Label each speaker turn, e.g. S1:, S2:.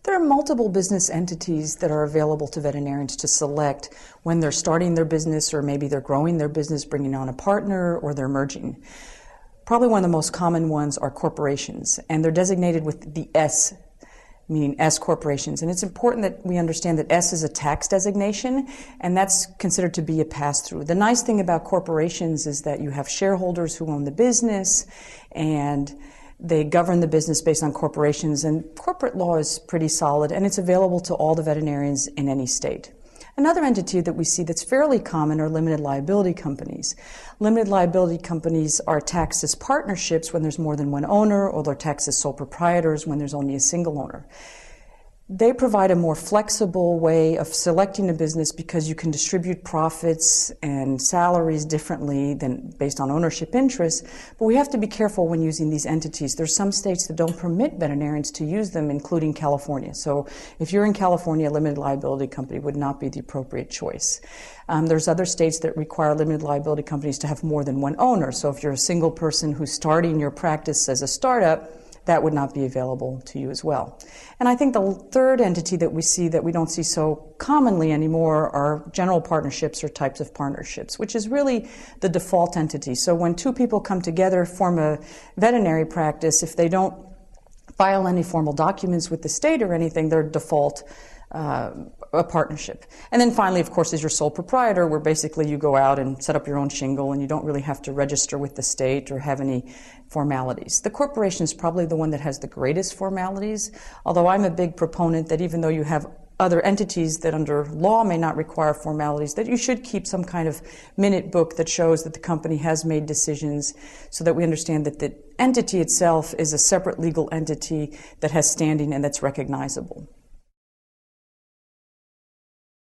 S1: There are multiple business entities that are available to veterinarians to select when they're starting their business, or maybe they're growing their business, bringing on a partner, or they're merging. Probably one of the most common ones are corporations, and they're designated with the S, meaning S corporations. And it's important that we understand that S is a tax designation, and that's considered to be a pass-through. The nice thing about corporations is that you have shareholders who own the business, and they govern the business based on corporations, and corporate law is pretty solid, and it's available to all the veterinarians in any state. Another entity that we see that's fairly common are limited liability companies. Limited liability companies are taxed as partnerships when there's more than one owner, or they're taxed as sole proprietors when there's only a single owner. They provide a more flexible way of selecting a business because you can distribute profits and salaries differently than based on ownership interests, but we have to be careful when using these entities. There's some states that don't permit veterinarians to use them, including California. So if you're in California, a limited liability company would not be the appropriate choice. There's other states that require limited liability companies to have more than one owner. So if you're a single person who's starting your practice as a startup, that would not be available to you as well. And I think the third entity that we see that we don't see so commonly anymore are general partnerships or types of partnerships, which is really the default entity. So when two people come together, form a veterinary practice, if they don't file any formal documents with the state or anything, they're default a partnership. And then finally, of course, is your sole proprietor, where basically you go out and set up your own shingle and you don't really have to register with the state or have any formalities. The corporation is probably the one that has the greatest formalities, although I'm a big proponent that even though you have other entities that under law may not require formalities, that you should keep some kind of minute book that shows that the company has made decisions, so that we understand that the entity itself is a separate legal entity that has standing and that's recognizable.